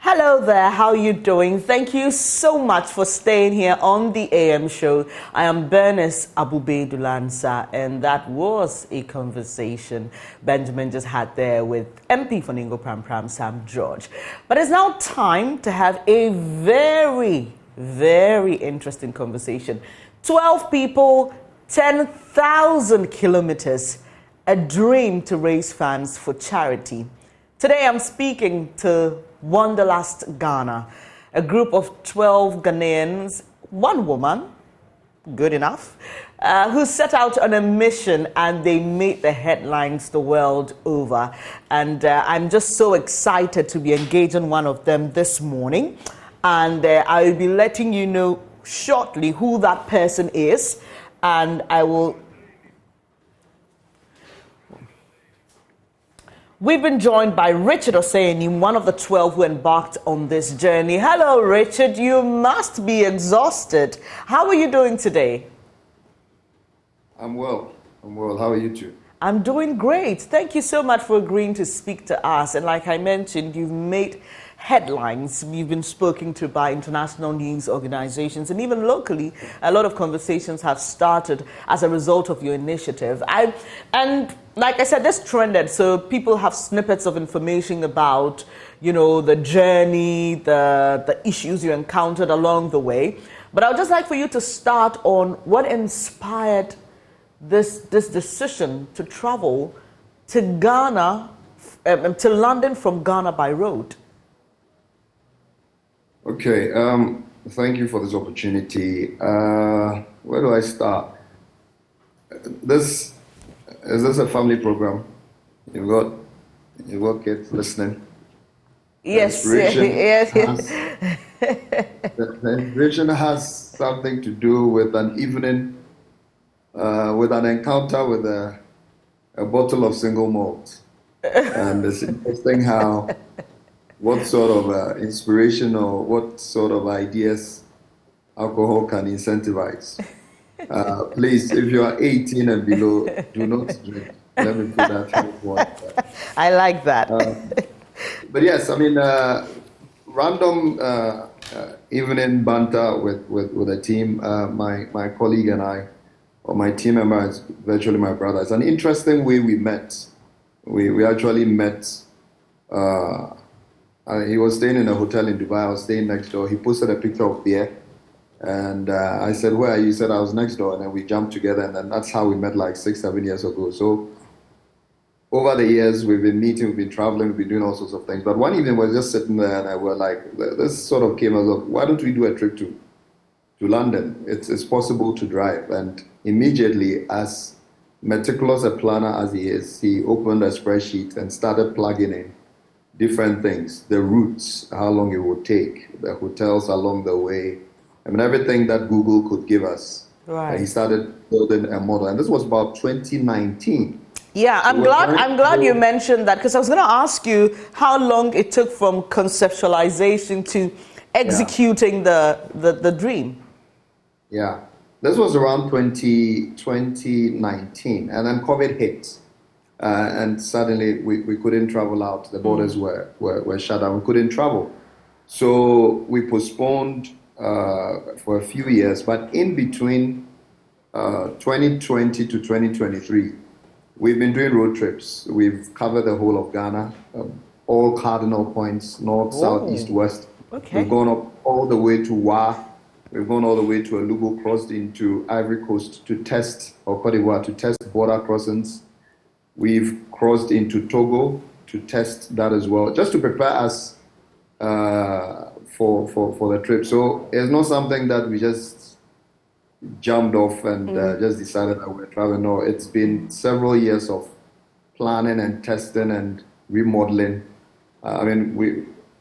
Hello there, how are you doing? Thank you so much for staying here on the AM show. I am Bernice Abube Dulansa, and that was a conversation Benjamin just had there with MP for Ningo Pram Pram, Sam George. But it's now time to have a very, very interesting conversation. 12 people, 10,000 kilometers, a dream to raise funds for charity. Today I'm speaking to Wanderlust Ghana, a group of 12 Ghanaians, one woman, good enough, who set out on a mission and they made the headlines the world over. And I'm just so excited to be engaging one of them this morning. And I will be letting you know shortly who that person is. And I will... We've been joined by Richard Anim, one of the 12 who embarked on this journey. Hello, Richard. You must be exhausted. How are you doing today? I'm well. How are you two? I'm doing great. Thank you so much for agreeing to speak to us. And like I mentioned, you've made headlines. You've been spoken to by international news organizations, and even locally, a lot of conversations have started as a result of your initiative. And like I said, this trended, so people have snippets of information about, the journey, the issues you encountered along the way. But I would just like for you to start on what inspired this decision to travel to Ghana, to London from Ghana by road. Okay, thank you for this opportunity. Where do I start? Is this a family program? You've got kids listening? Yes, yes. The inspiration has something to do with an evening, with an encounter with a bottle of single malt. And it's interesting how what sort of inspiration or what sort of ideas alcohol can incentivize. Please, if you are 18 and below, do not drink. Let me put that in one. I like that. But yes, I mean, random evening banter with a team. My colleague and I, or my team member is virtually my brother. It's an interesting way we met. We actually met. He was staying in a hotel in Dubai. I was staying next door. He posted a picture of beer. And I said, where are you? He said, I was next door. And then we jumped together. And then that's how we met like 6-7 years ago. So over the years, we've been meeting, we've been traveling, we've been doing all sorts of things. But one evening, we were just sitting there and I were like, this sort of came as of, why don't we do a trip to London? It's possible to drive. And immediately, as meticulous a planner as he is, he opened a spreadsheet and started plugging in different things, the routes, how long it would take, the hotels along the way. I mean, everything that Google could give us. Right. He started building a model, and this was about 2019. Yeah, I'm glad you mentioned that, because I was going to ask you how long it took from conceptualization to executing the dream. Yeah, this was around 2019, and then COVID hit. And suddenly we couldn't travel out. The borders were shut down. We couldn't travel. So we postponed for a few years. But in between 2020 to 2023, we've been doing road trips. We've covered the whole of Ghana, all cardinal points, north, south, east, west. Okay. We've gone up all the way to Wa. We've gone all the way to Alugo, crossed into Ivory Coast to test, or Cote d'Ivoire, to test border crossings. We've crossed into Togo to test that as well, just to prepare us for the trip. So it's not something that we just jumped off and just decided that we're traveling. No, it's been several years of planning and testing and remodeling. I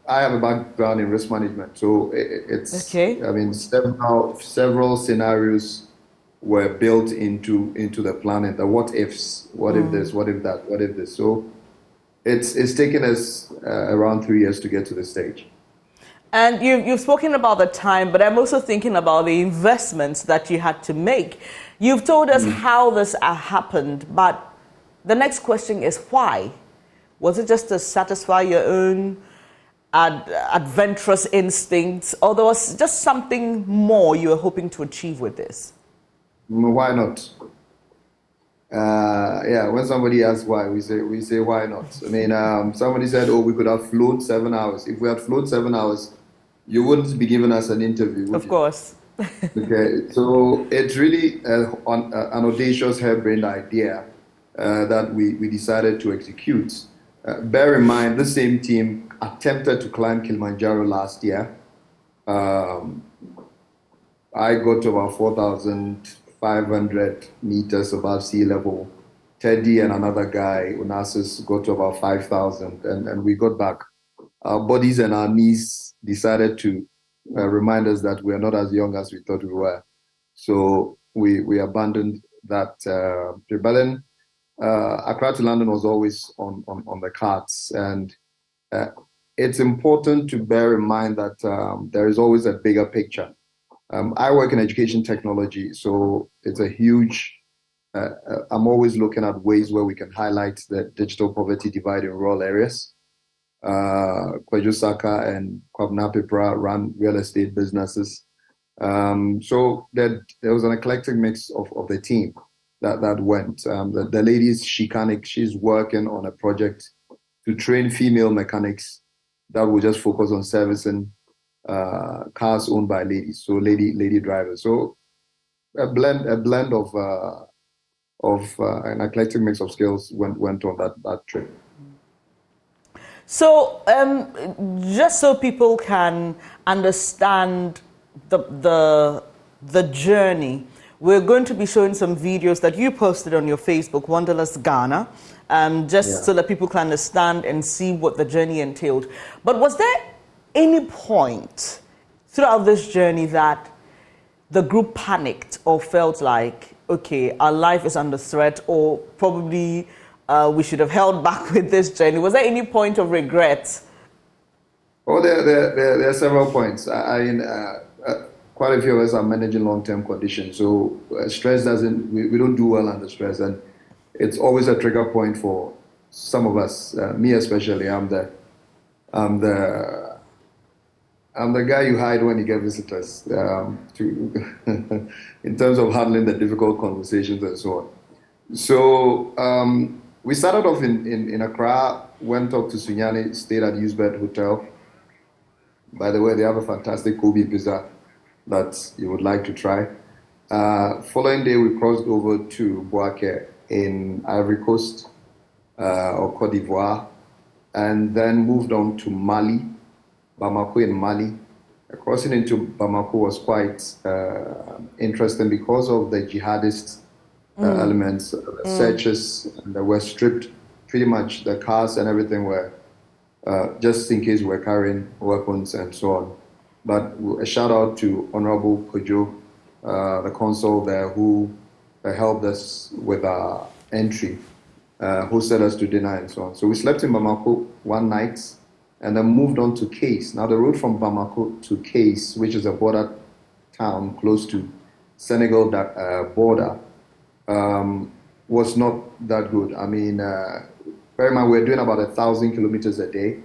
have a background in risk management, so it's okay. I mean, several scenarios were built into the planning, the what ifs, what if this, what if that, what if this. So it's taken us around 3 years to get to this stage. And you've spoken about the time, but I'm also thinking about the investments that you had to make. You've told us how this happened, but the next question is why? Was it just to satisfy your own adventurous instincts, or there was just something more you were hoping to achieve with this? Why not? Yeah, when somebody asks why, we say why not? I mean, somebody said, "Oh, we could have flown 7 hours." If we had flown 7 hours, you wouldn't be giving us an interview, would Of you? course. Okay, so it's really an audacious, harebrained idea that we decided to execute. Bear in mind, the same team attempted to climb Kilimanjaro last year. Um, I got to about 4,500 meters above sea level. Teddy and another guy, Onassis, got to about 5,000, and we got back. Our bodies and our knees decided to remind us that we are not as young as we thought we were. So we abandoned that trip. But then Accra to London was always on the cards. And uh, it's important to bear in mind that there is always a bigger picture. I work in education technology, so it's a huge, I'm always looking at ways where we can highlight the digital poverty divide in rural areas. Kwejo Saka and Kwabena Pipra run real estate businesses. So there was an eclectic mix of the team that went. The lady is Shikanik. She's working on a project to train female mechanics that will just focus on servicing cars owned by ladies, so lady drivers. So a blend of an eclectic mix of skills went on that trip. So, just so people can understand the journey, we're going to be showing some videos that you posted on your Facebook, Wanderlust Ghana, so that people can understand and see what the journey entailed. But was there any point throughout this journey that the group panicked or felt like, okay, our life is under threat, or probably we should have held back with this journey? Was there any point of regret? Oh, there are several points. Quite a few of us are managing long-term conditions, so stress doesn't. We don't do well under stress, and it's always a trigger point for some of us. Me especially, I'm the guy you hide when you get visitors. In terms of handling the difficult conversations and so on. So we started off in Accra, went up to Sunyani, stayed at Eduspots Hotel. By the way, they have a fantastic Kobe pizza that you would like to try. Following day, we crossed over to Bouake in Ivory Coast or Côte d'Ivoire, and then moved on to Mali, Bamako in Mali. Crossing into Bamako was quite interesting because of the jihadist elements, searches, and they were stripped. Pretty much the cars and everything were just in case we're carrying weapons and so on. But a shout out to Honorable Kojo, the consul there, who helped us with our entry, hosted us to dinner and so on. So we slept in Bamako one night and then moved on to Case. Now the road from Bamako to Case, which is a border town close to Senegal border, was not that good. I mean, bear in mind, we're doing about 1,000 kilometers a day.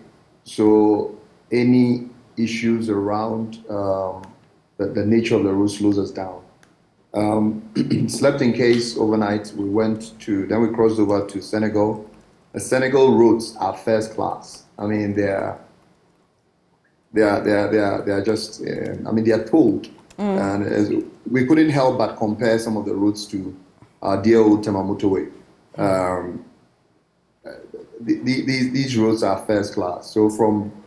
So any issues around the nature of the road slows us down. Slept in Case overnight. Then we crossed over to Senegal. The Senegal roads are first class. I mean, they are just. They are told, and we couldn't help but compare some of the roads to our dear old Tema motorway. These roads are first class. So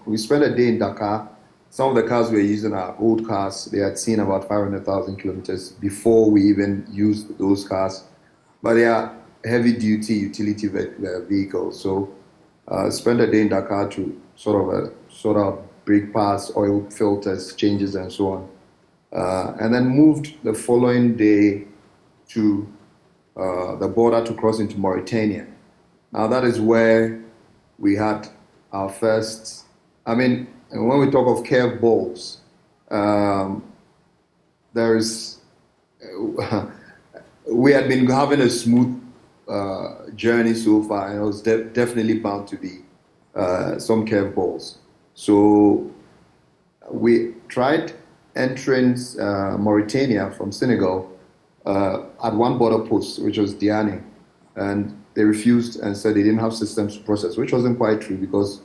we spent a day in Dakar. Some of the cars we were using are old cars. They had seen about 500,000 kilometers before we even used those cars. But they are heavy-duty utility vehicles. So spent a day in Dakar to sort out brake pads, oil filters, changes, and so on. And then moved the following day to the border to cross into Mauritania. Now that is where we had our first, when we talk of curve balls, we had been having a smooth journey so far, and it was definitely bound to be some curve balls. So we tried entering Mauritania from Senegal at one border post, which was Diani, and they refused and said they didn't have systems to process, which wasn't quite true because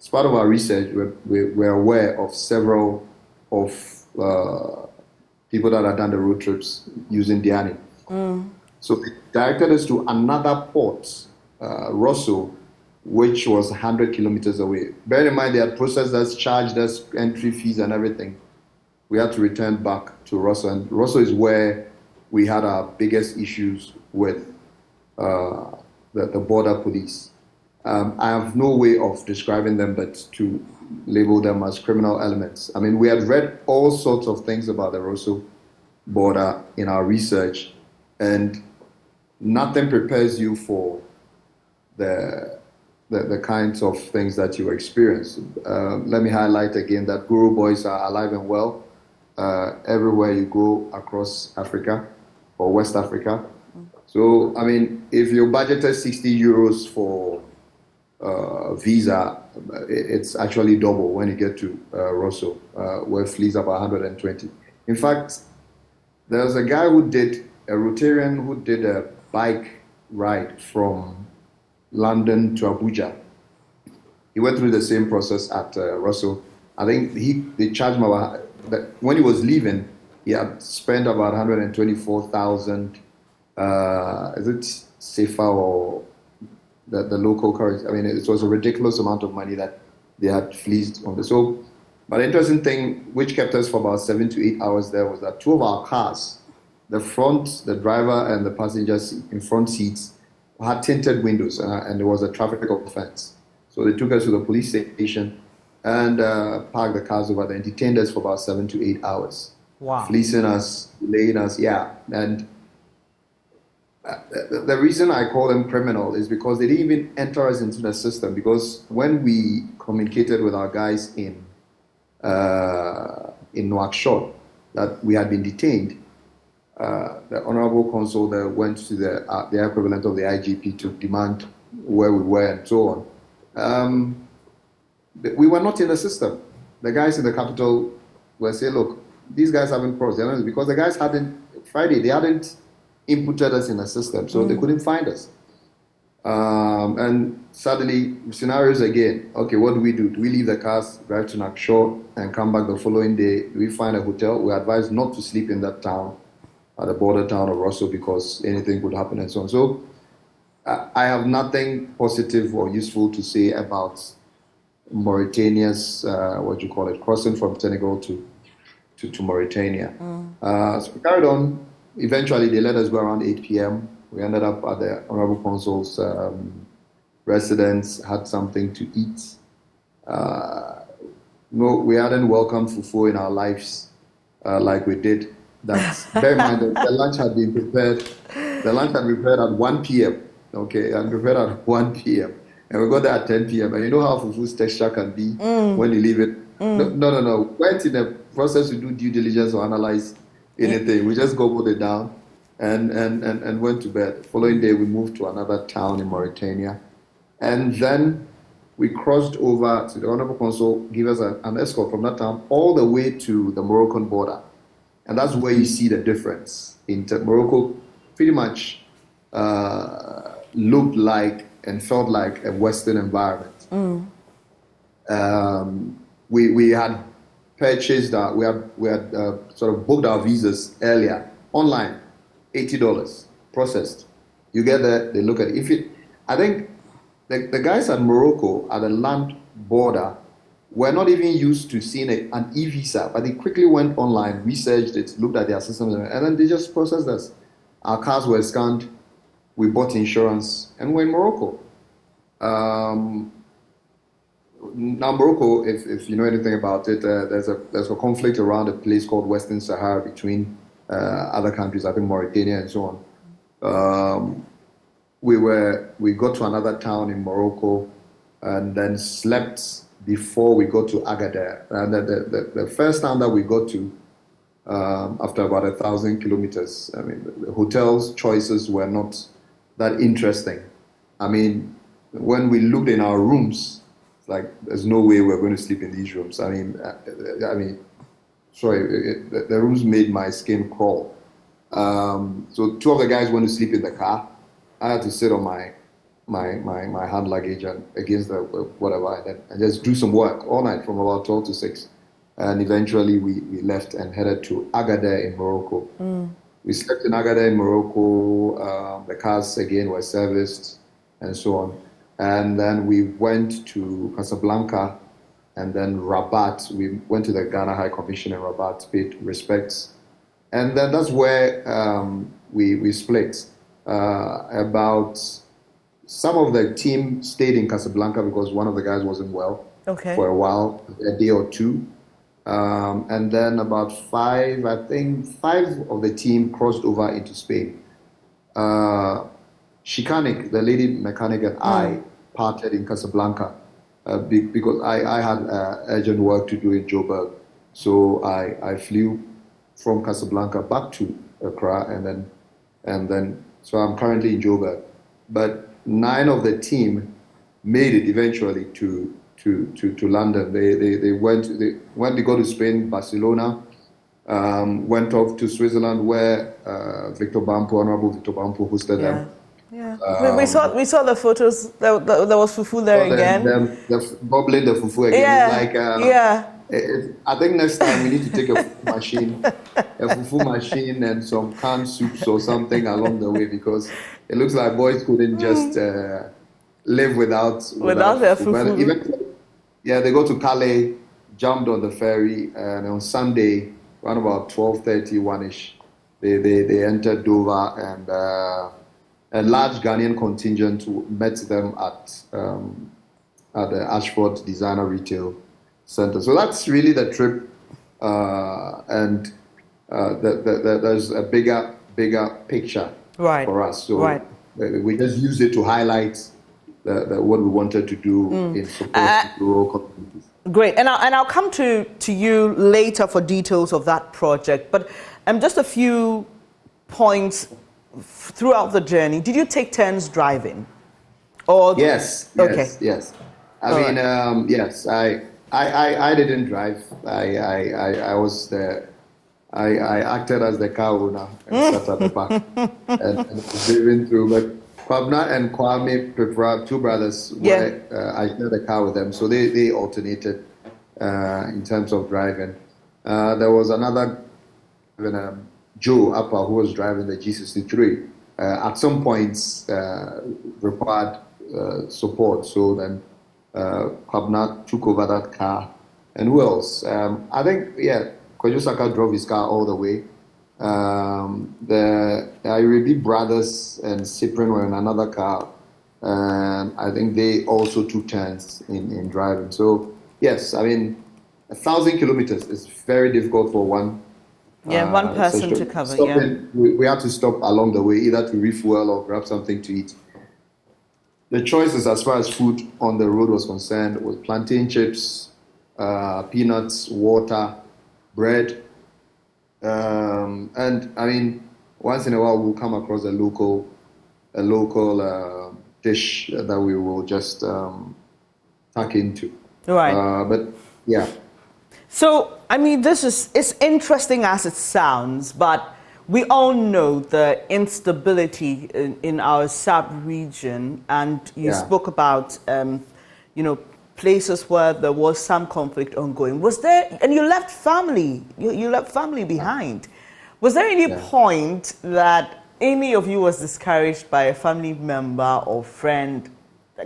as part of our research, we're aware of several of people that had done the road trips using Diani. So they directed us to another port, Rosso, which was 100 kilometers away. Bear in mind, they had processed us, charged us entry fees and everything. We had to return back to Rosso, and Rosso is where we had our biggest issues with the border police. I have no way of describing them but to label them as criminal elements. I mean, we had read all sorts of things about the Rosso border in our research, and nothing prepares you for the kinds of things that you experience. Let me highlight again that Guru boys are alive and well everywhere you go across Africa or West Africa. So, I mean, if you budgeted 60 euros for visa, it's actually double when you get to Rosso, where flees about 120. In fact, there's a guy who did, a Rotarian who did a bike ride from London to Abuja. He went through the same process at Rosso. I think they charged him about, when he was leaving, he had spent about 124,000, is it SEFA or the local currency? I mean, it was a ridiculous amount of money that they had fleeced on this. So, but the interesting thing, which kept us for about 7 to 8 hours there, was that two of our cars, the driver and the passengers in front seats, had tinted windows, and there was a traffic offense. So they took us to the police station and parked the cars over there and detained us for about 7 to 8 hours. Wow. Fleecing us, laying us, yeah. And the reason I call them criminal is because they didn't even enter us into the system, because when we communicated with our guys in Nouakchott that we had been detained, the Honorable Consul there went to the equivalent of the IGP to demand where we were and so on. We were not in the system. The guys in the capital were saying, look, these guys haven't crossed, because the guys they hadn't inputted us in the system, so they couldn't find us. And suddenly, scenarios again. Okay, what do? Do we leave the cars, drive to Nouakchott, and come back the following day? Do we find a hotel? We're advised not to sleep in that town, the border town of Rosso, because anything could happen and so on. So I have nothing positive or useful to say about Mauritania's, crossing from Senegal to Mauritania. So we carried on. Eventually, they let us go around 8 p.m. We ended up at the Honorable Consul's residence, had something to eat. No, we hadn't welcomed fufu in our lives like we did. Bear in mind that the lunch had been prepared. The lunch had been prepared at 1 p.m. Okay, and prepared at 1 p.m. And we got there at 10 p.m. And you know how fufu's texture can be when you leave it. No. Went in the process to do due diligence or analyze anything. We just gobbled it down and went to bed. Following day, we moved to another town in Mauritania. And then we crossed over to the Honorable Consul, give us an escort from that town all the way to the Moroccan border. And that's where you see the difference. Morocco pretty much looked like and felt like a Western environment. We had purchased we had sort of booked our visas earlier online, $80 processed. You get there, they look at it. I think the guys at Morocco at the land border were not even used to seeing an e-visa, but they quickly went online, researched it, looked at their systems, and then they just processed us. Our cars were scanned, we bought insurance, and we're in Morocco. Now, Morocco, if you know anything about it, there's a conflict around a place called Western Sahara between other countries, I think Mauritania and so on. We got to another town in Morocco and then slept before we got to Agadir. And the first town that we got to, after about 1,000 kilometers, I mean, the hotels choices were not that interesting. I mean, when we looked in our rooms, like, there's no way we're going to sleep in these rooms. Sorry, the rooms made my skin crawl. So two of the guys went to sleep in the car. I had to sit on my hand luggage and against the whatever, and just do some work all night from about 12 to 6. And eventually we left and headed to Agadir in Morocco. We slept in Agadir in Morocco. The cars again were serviced and so on. And then we went to Casablanca and then Rabat. We went to the Ghana High Commission in Rabat, paid respects. And then that's where we split. About some of the team stayed in Casablanca because one of the guys wasn't well for a while, a day or two. And then about five of the team crossed over into Spain. Shikanik, the lady mechanic, and I parted in Casablanca because I had urgent work to do in Joburg. So I flew from Casablanca back to Accra, and then so I'm currently in Joburg. But 9 of the team made it eventually to London. They went to go to Spain, Barcelona, went off to Switzerland where Honorable Victor Bampo hosted them. Yeah, we saw the photos. There was fufu there again. The bubbling the fufu again. Yeah, it's like I think next time we need to take a fufu machine, and some canned soups or something along the way, because it looks like boys couldn't just live without their fufu. Eventually, they go to Calais, jumped on the ferry, and on Sunday, around about 12:30, 1ish, they entered Dover, and a large Ghanaian contingent met them at the Ashford Designer Retail Center. So that's really the trip, and there's a bigger picture for us. So we just use it to highlight what we wanted to do in support of rural communities. Great, and I'll come to you later for details of that project. But just a few points throughout the journey. Did you take turns driving? Or yes. I mean, yes. I didn't drive. I was I acted as the car owner and sat at the back and driven through. But Kwabna and Kwame prefer two brothers. Where I shared the car with them, so they alternated in terms of driving. There was another Joe Upper who was driving the G63. At some points required support, so then Kwabna took over that car. And who else? I think Kojo Saka drove his car all the way. The Iribi brothers and Cyprian were in another car, and I think they also took turns in driving. So yes, I mean, 1,000 kilometers is very difficult for one. One person to cover. We had to stop along the way, either to refuel or grab something to eat. The choices as far as food on the road was concerned was plantain chips, peanuts, water, bread, and I mean, once in a while we'll come across a local dish that we will just tuck into. Right. But yeah. So I mean, it's interesting as it sounds, but we all know the instability in our sub-region, and you spoke about places where there was some conflict ongoing. Was there, and you left family, you left family behind. Was there any point that any of you was discouraged by a family member or friend?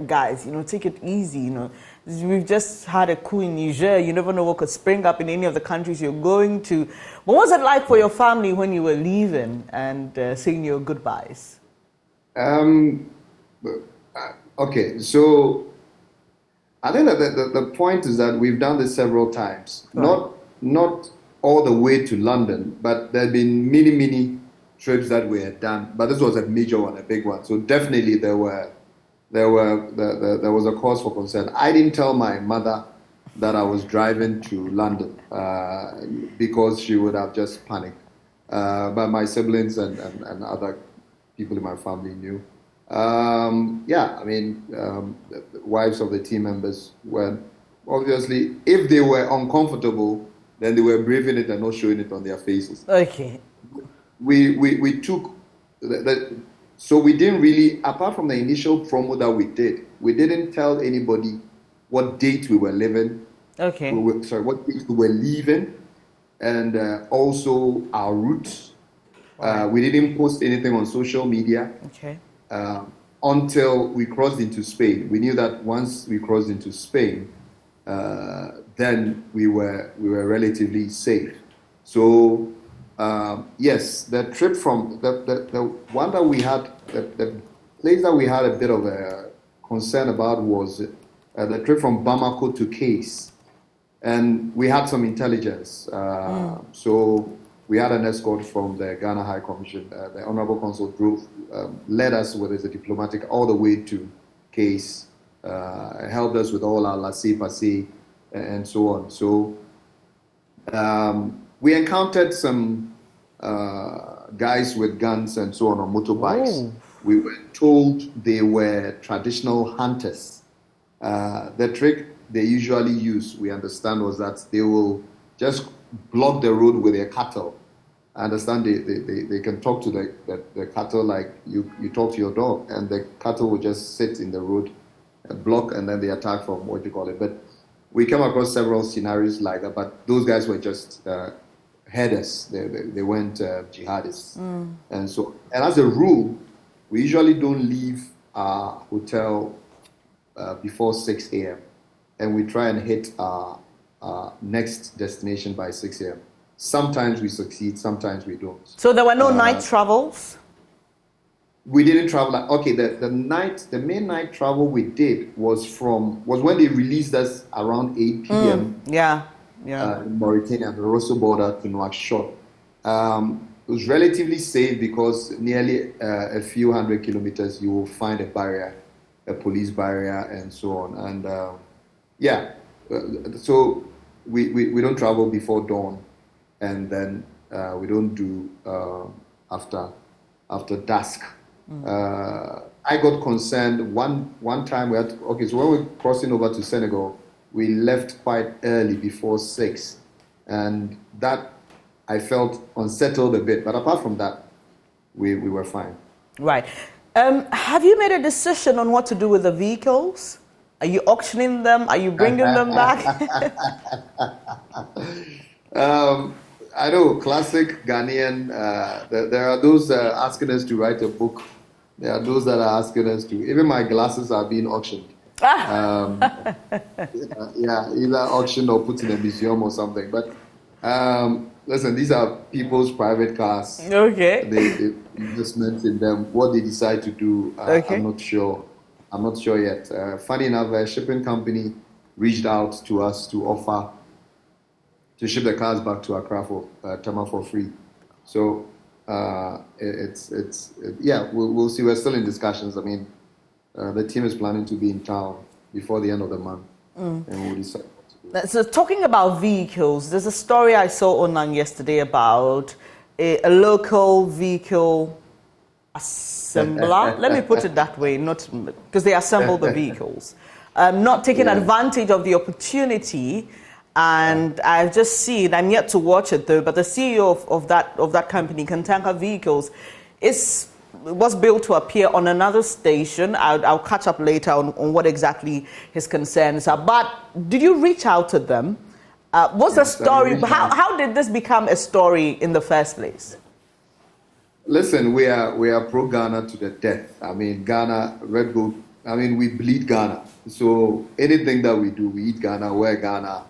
Guys, take it easy, We've just had a coup in Niger. You never know what could spring up in any of the countries you're going to. What was it like for your family when you were leaving and saying your goodbyes? Okay, so I think that the point is that we've done this several times. Right. Not all the way to London, but there have been many trips that we had done. But this was a major one, a big one. So definitely there was a cause for concern. I didn't tell my mother that I was driving to London because she would have just panicked. But my siblings and other people in my family knew. Yeah, I mean, the wives of the team members were obviously, if they were uncomfortable, then they were braving it and not showing it on their faces. Okay. We took so we didn't really, apart from the initial promo that we didn't tell anybody what date we were leaving. Okay. What date we were leaving, and also our routes. Right. We didn't post anything on social media. Okay. Until we crossed into Spain. We knew that once we crossed into Spain, then we were relatively safe. So yes, the trip from the one that we had, the place that we had a bit of a concern about was the trip from Bamako to Case, and we had some intelligence. So we had an escort from the Ghana High Commission. The Honorable Consul drove, led us with his diplomatic all the way to Case, helped us with all our laissez-passer and so on. So we encountered some guys with guns and so on motorbikes. Oh. We were told they were traditional hunters. The trick they usually use, we understand, was that they will just block the road with their cattle. I understand they can talk to the cattle like you talk to your dog, and the cattle will just sit in the road, block, and then they attack from what you call it. But we came across several scenarios like that, but those guys were just headers. They weren't jihadists. And so, and as a rule, we usually don't leave our hotel before 6 a.m. and we try and hit our next destination by 6 a.m. Sometimes we succeed, sometimes we don't. So there were no night travels? We didn't travel. Okay, the main night travel we did was when they released us around 8 p.m. Yeah. In Mauritania, the Rosso border to Nouakchott. It was relatively safe because nearly a few hundred kilometers you will find a barrier, a police barrier, and so on. And so we don't travel before dawn, and then we don't do after dusk. I got concerned one time so when we were crossing over to Senegal, we left quite early before 6, and that I felt unsettled a bit. But apart from that, we were fine. Right. Have you made a decision on what to do with the vehicles? Are you auctioning them? Are you bringing them back? I know, classic Ghanaian. There are those asking us to write a book. There are those that are asking us to. Even my glasses are being auctioned. Either auctioned or put in a museum or something. But listen, these are people's private cars. Okay. The investment in them, what they decide to do, okay. I'm not sure. I'm not sure yet. Funny enough, a shipping company reached out to us to offer to ship the cars back to Accra for Tama for free. So we'll see. We're still in discussions. I mean, the team is planning to be in town before the end of the month, and we'll decide what to do. So talking about vehicles, there's a story I saw online yesterday about a local vehicle assembler. Let me put it that way, not because they assemble the vehicles, not taking advantage of the opportunity. And I've just seen, I'm yet to watch it though, but the CEO of that company, Kantanka Vehicles, was built to appear on another station. I'll catch up later on what exactly his concerns are. But did you reach out to them? What's the story? How did this become a story in the first place? Listen, we are pro Ghana to the death. I mean, Ghana, Red Bull. I mean, we bleed Ghana. So anything that we do, we eat Ghana, wear Ghana.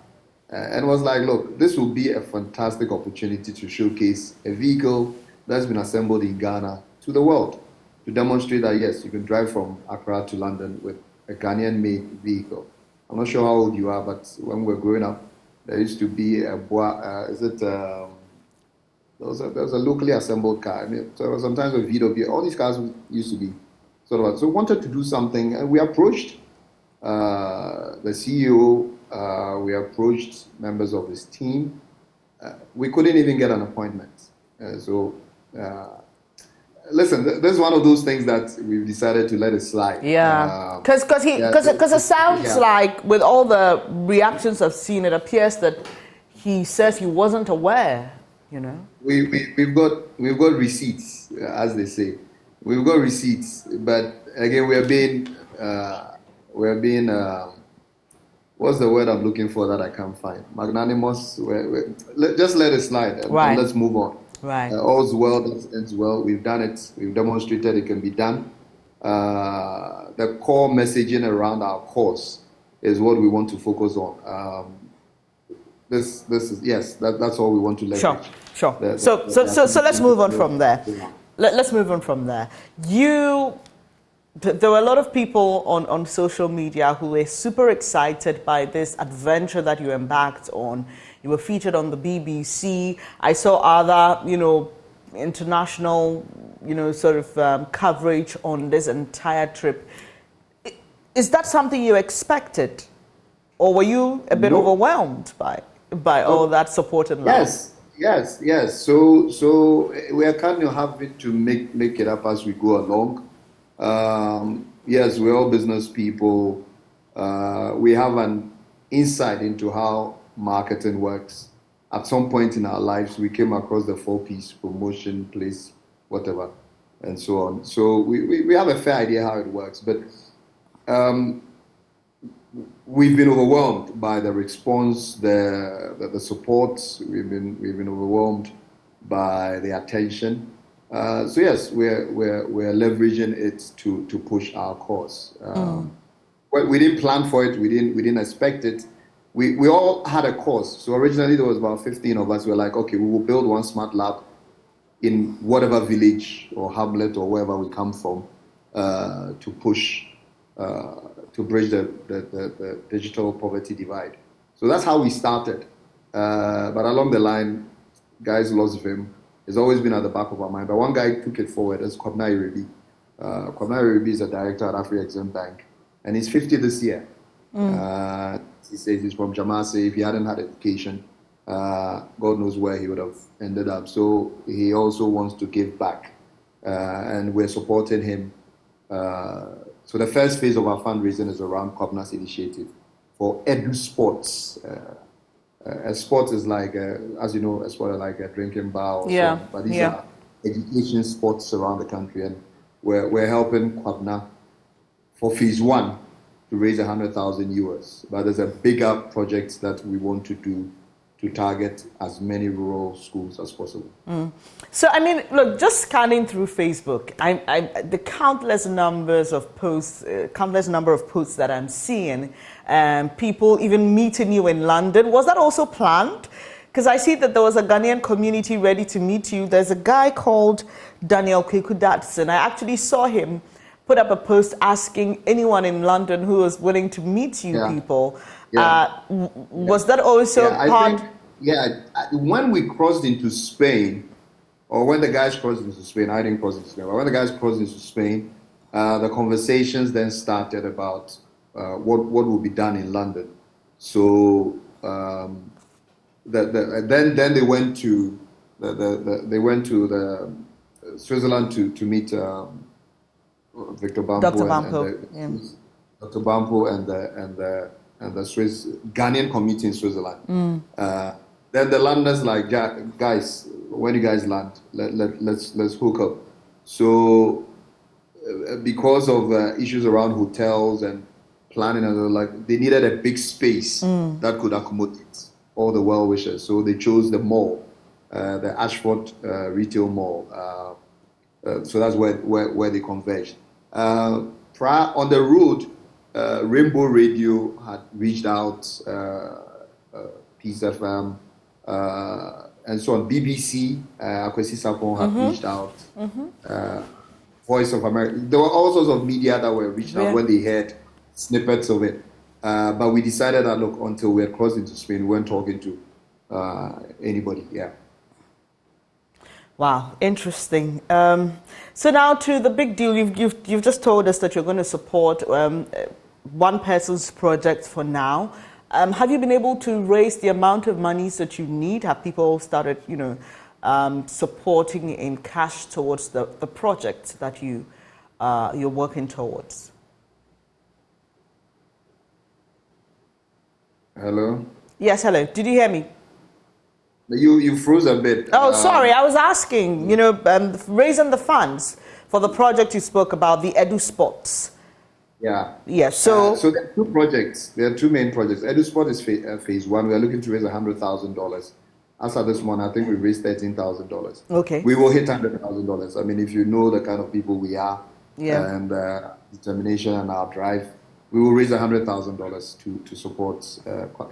And was like, look, this will be a fantastic opportunity to showcase a vehicle that's been assembled in Ghana to the world, to demonstrate that, yes, you can drive from Accra to London with a Ghanaian-made vehicle. I'm not sure how old you are, but when we were growing up, there used to be there was a locally assembled car. I mean, so sometimes a VW, all these cars used to be sort of, so we wanted to do something, and we approached the CEO, we approached members of his team. We couldn't even get an appointment. listen, this is one of those things that we've decided to let it slide. Yeah, because it sounds like with all the reactions I've seen, it appears that he says he wasn't aware. You know, we've got receipts, as they say. We've got receipts, but again, we're being what's the word I'm looking for that I can't find? Magnanimous. Just let it slide and let's move on. Right. All's well that ends well. We've done it. We've demonstrated it can be done. The core messaging around our course is what we want to focus on. This is yes. That's all we want to leverage. Sure. So let's move on from there. Let's move on from there. There were a lot of people on social media who were super excited by this adventure that you embarked on. You were featured on the BBC. I saw other, international, sort of coverage on this entire trip. Is that something you expected, or were you a bit overwhelmed by all that support and love? Yes. So we are kind of having to make it up as we go along. Yes, we're all business people. We have an insight into how marketing works. At some point in our lives, we came across the 4Ps: promotion, place, whatever, and so on. So we have a fair idea how it works, but we've been overwhelmed by the response, the support. We've been overwhelmed by the attention. So yes, we're leveraging it to push our cause. We didn't plan for it. We didn't expect it. We all had a cause. So originally there was about 15 of us. We were like, okay, we will build one smart lab in whatever village or hamlet or wherever we come from to push to bridge the digital poverty divide. So that's how we started. But along the line, guys lost vim. It's always been at the back of our mind. But one guy took it forward. That's Kwabena Iribi. Kwabena Iribi is a director at Afri-Exim Bank, and he's 50 this year. He says he's from Jamasi. If he hadn't had education, God knows where he would have ended up. So he also wants to give back, and we're supporting him. So the first phase of our fundraising is around Kwabena's initiative for Eduspots. A sport is like, as you know, a sport is like a drinking bar. But these are education sports around the country, and we're helping Kwabena for phase 1 to raise 100,000 euros. But there's a bigger project that we want to do to target as many rural schools as possible. So, I mean, look, just scanning through Facebook, the countless number of posts that I'm seeing, people even meeting you in London. Was that also planned? Because I see that there was a Ghanaian community ready to meet you. There's a guy called Daniel Kwekudatson. I actually saw him put up a post asking anyone in London who was willing to meet you people. Was that also part? When we crossed into Spain, or when the guys crossed into Spain, I didn't cross into Spain, but when the guys crossed into Spain, the conversations then started about what will be done in London. So then they went to the Switzerland to meet Victor Bampo, Dr. Bampo and the Swiss Ghanaian community in Switzerland. Then the Londoners like, guys, when you guys land, let's hook up. So because of issues around hotels and planning, and they needed a big space that could accommodate all the well-wishers. So they chose the mall, the Ashford retail mall. So that's where they converged. On the road, Rainbow Radio had reached out, Peace FM, and so on. BBC, Akwesi Sapon had reached out, Voice of America. There were all sorts of media that were reached out when they heard snippets of it. But we decided that, look, until we had crossed into Spain, we weren't talking to anybody. Wow, interesting. So now to the big deal. You've just told us that you're going to support one person's project for now. Have you been able to raise the amount of monies that you need? Have people started, supporting in cash towards the project that you're working towards? Hello? Yes, hello. Did you hear me? You froze a bit. Oh, sorry. I was asking, raising the funds for the project you spoke about, the Eduspots. Yeah. Yes. So there are two projects. There are two main projects. Eduspot is phase one. We are looking to raise $100,000. As of this morning, I think we raised $13,000. Okay. We will hit $100,000. I mean, if you know the kind of people we are and determination and our drive, we will raise $100,000 to support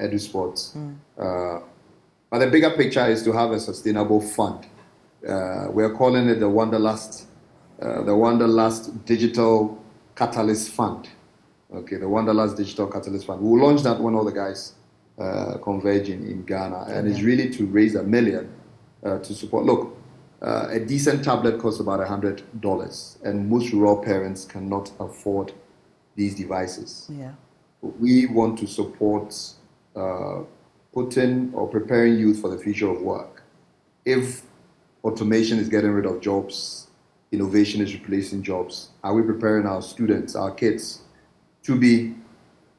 Eduspots. But the bigger picture is to have a sustainable fund. We're calling it the Wanderlust Digital Catalyst Fund. Okay, the Wanderlust Digital Catalyst Fund. We'll launch that when all the guys converge in Ghana, and it's really to raise $1 million to support. Look, a decent tablet costs about $100, and most rural parents cannot afford these devices. Yeah. We want to support putting or preparing youth for the future of work. If automation is getting rid of jobs, innovation is replacing jobs, are we preparing our students, our kids, to be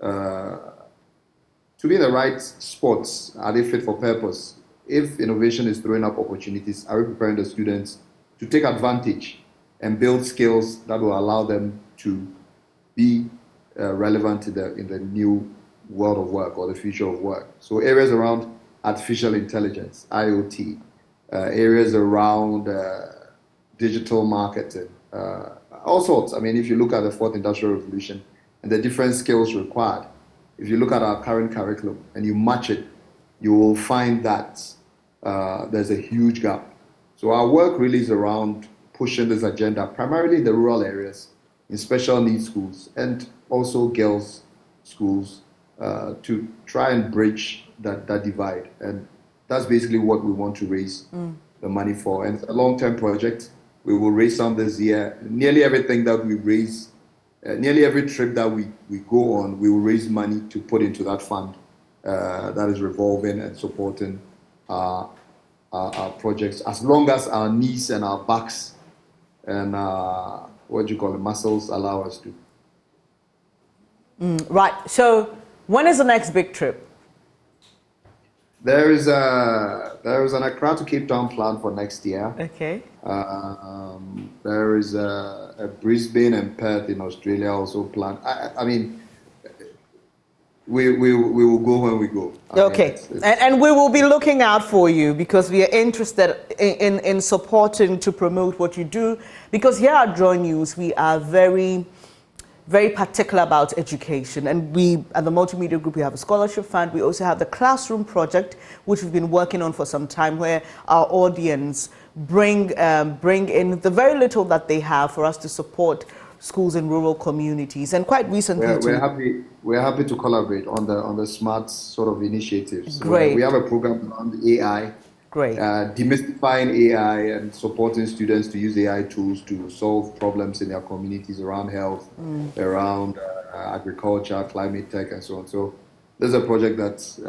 in the right spots? Are they fit for purpose? If innovation is throwing up opportunities, are we preparing the students to take advantage and build skills that will allow them to be relevant in the new world of work or the future of work? So areas around artificial intelligence, IoT, areas around digital marketing, all sorts. I mean, if you look at the fourth industrial revolution and the different skills required, if you look at our current curriculum and you match it, you will find that there's a huge gap. So our work really is around pushing this agenda, primarily in the rural areas, in special needs schools, and also girls' schools, to try and bridge that divide. And that's basically what we want to raise the money for. And it's a long-term project. We will raise some this year. Nearly everything that we raise, nearly every trip that we go on, we will raise money to put into that fund that is revolving and supporting our projects, as long as our knees and our backs and muscles allow us to. Right. So when is the next big trip? There is an Accra to Cape Town plan for next year. Okay. There is a Brisbane and Perth in Australia also planned. I mean, we will go when we go. Okay. And we will be looking out for you, because we are interested in supporting to promote what you do. Because here at JoyNews, we are very particular about education, and we at the multimedia group, we have a scholarship fund. We also have the classroom project, which we've been working on for some time, where our audience bring in the very little that they have for us to support schools in rural communities. And quite recently, we're happy to collaborate on the smart sort of initiatives. Great. We have a program around AI. Great. Demystifying AI and supporting students to use AI tools to solve problems in their communities around health, around agriculture, climate tech, and so on. So there's a project that's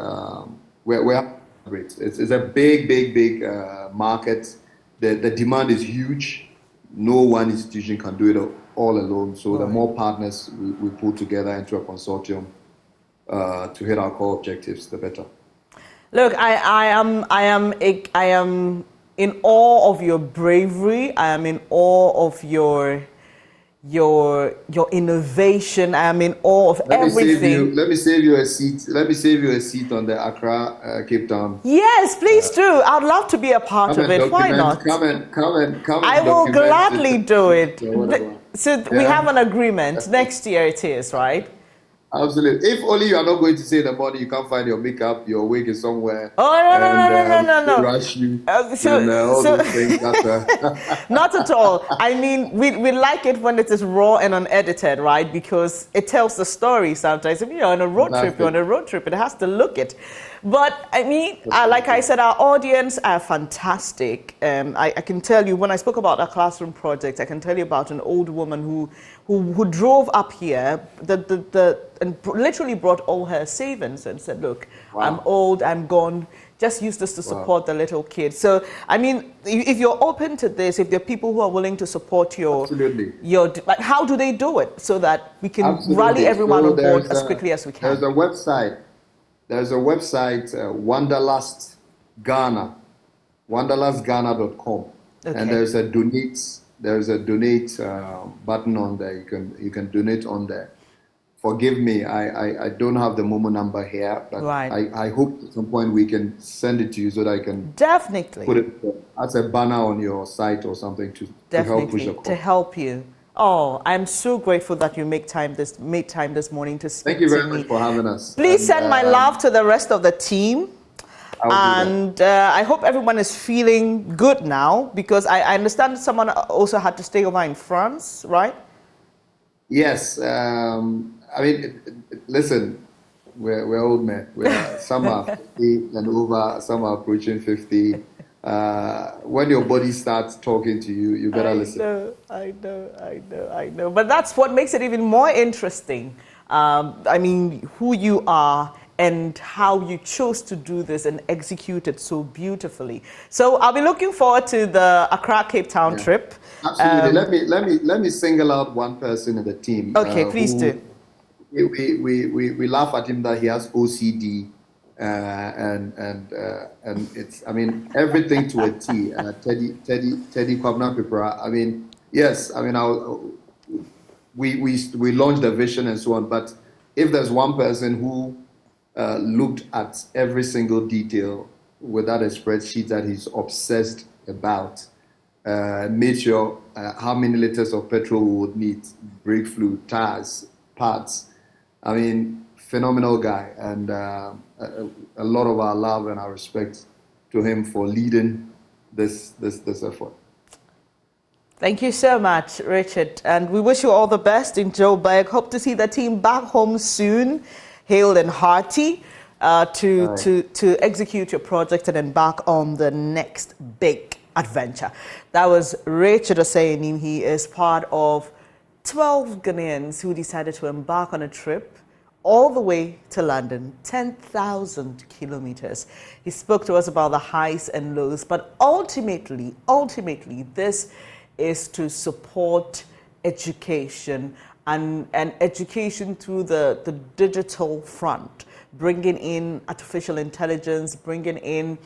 we're great. It's a big market. The demand is huge. No one institution can do it all alone. So the more partners we pull together into a consortium to hit our core objectives, the better. Look, I am in awe of your bravery. I am in awe of your innovation. I am in awe of everything. Let me save you a seat. Let me save you a seat on the Accra Cape Town. Yes, please do. I'd love to be a part of it. Why not? Come and. I will gladly do it. So we have an agreement. Next year it is, right? Absolutely. If only you are not going to say the morning you can't find your makeup, your wig is somewhere. Oh, no. Rush you. All those things. Not at all. I mean, we like it when it is raw and unedited, right? Because it tells the story sometimes. If you're on a road trip, it has to look it. But I mean, like I said, our audience are fantastic. I can tell you, when I spoke about our classroom project, I can tell you about an old woman who drove up here and literally brought all her savings and said, look, I'm old, I'm gone. just use this to support the little kids. So, I mean, if you're open to this, if there are people who are willing to support like, how do they do it so that we can rally everyone on board as quickly as we can? There's a website. Wanderlust Ghana, wanderlustghana.com, and there's a donate button on there. You can donate on there. Forgive me, I don't have the Momo number here, but I hope at some point we can send it to you so that I can definitely put it as a banner on your site or something to help push the cause. To help you. Oh, I'm so grateful that you made time this morning to speak to me. Thank you very much for having us. Please send my love to the rest of the team. I hope everyone is feeling good now, because I understand someone also had to stay over in France, right? Yes. I mean, listen, we're old men. Some are 50 and over, some are approaching 50. When your body starts talking to you, you better listen. I know. But that's what makes it even more interesting. I mean, who you are and how you chose to do this and execute it so beautifully. So I'll be looking forward to the Accra Cape Town trip. Absolutely. Let me single out one person in the team. Okay, please do. We laugh at him that he has OCD, and it's, I mean, everything to a T. Teddy Kwabena Pipra. I mean, yes. I mean, we launched the vision and so on. But if there's one person who looked at every single detail without a spreadsheet that he's obsessed about, made sure how many liters of petrol we would need, brake fluid, tires, parts. I mean, phenomenal guy, and a lot of our love and our respect to him for leading this effort. Thank you so much, Richard, and we wish you all the best in Joburg. Hope to see the team back home soon, hale and hearty, to execute your project and embark on the next big adventure. That was Richard Anim. He is part of 12 Ghanaians who decided to embark on a trip all the way to London, 10,000 kilometers. He spoke to us about the highs and lows, but ultimately, this is to support education and education through the digital front, bringing in artificial intelligence, bringing in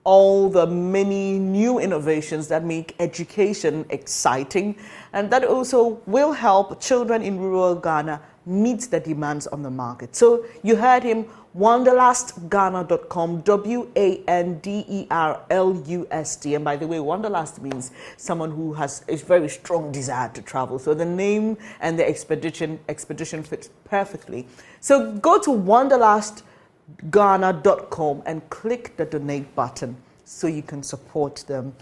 all the many new innovations that make education exciting, and that also will help children in rural Ghana meet the demands on the market. So you heard him, wanderlustghana.com, WANDERLUST. And by the way, wanderlust means someone who has a very strong desire to travel. So the name and the expedition fits perfectly. So go to wanderlustghana.com and click the donate button so you can support them,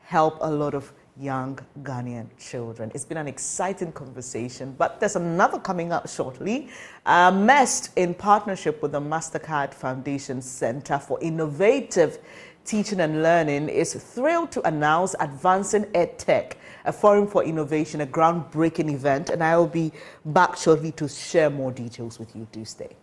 help a lot of young Ghanaian children. It's been an exciting conversation, but there's another coming up shortly. MEST, in partnership with the MasterCard Foundation Center for Innovative Teaching and Learning, is thrilled to announce Advancing EdTech, a forum for innovation, a groundbreaking event, and I will be back shortly to share more details with you. Do stay.